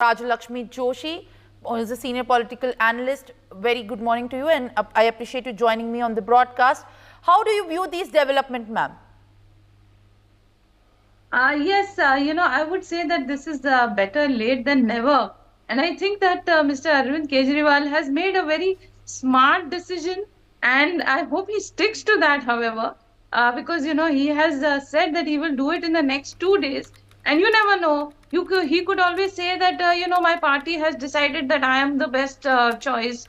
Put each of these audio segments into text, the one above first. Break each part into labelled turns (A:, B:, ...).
A: Rajalakshmi Joshi, who is a senior political analyst. Very good morning to you, and I appreciate you joining me on the broadcast. How do you view these developments, ma'am?
B: Yes, I would say that this is better late than never. And I think that Mr. Arvind Kejriwal has made a very smart decision, and I hope he sticks to that, however, because, he has said that he will do it in the next 2 days. And you never know. He could always say that, my party has decided that I am the best choice.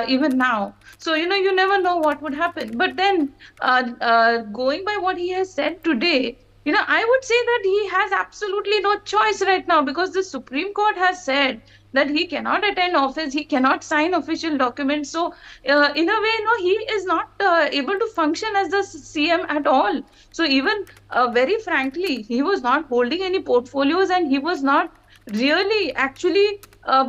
B: Even now, so you never know what would happen. But then, going by what he has said today, I would say that he has absolutely no choice right now because the Supreme Court has said that he cannot attend office, he cannot sign official documents. So, in a way, no, he is not able to function as the CM at all. So, even very frankly, he was not holding any portfolios and he was not really actually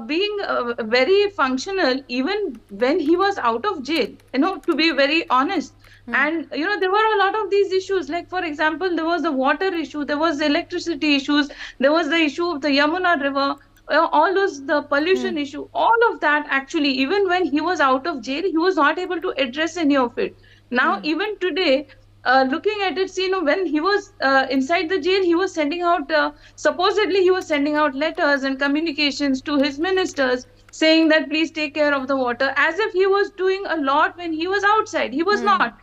B: being very functional even when he was out of jail, to be very honest. And there were a lot of these issues, like for example, there was the water issue, there was the electricity issues, there was the issue of the Yamuna River, all those, the pollution issue, all of that. Actually, even when he was out of jail, he was not able to address any of it. Now, even today, looking at it, see, when he was inside the jail, he was sending out, supposedly, he was sending out letters and communications to his ministers saying that please take care of the water, as if he was doing a lot when he was outside. He was not.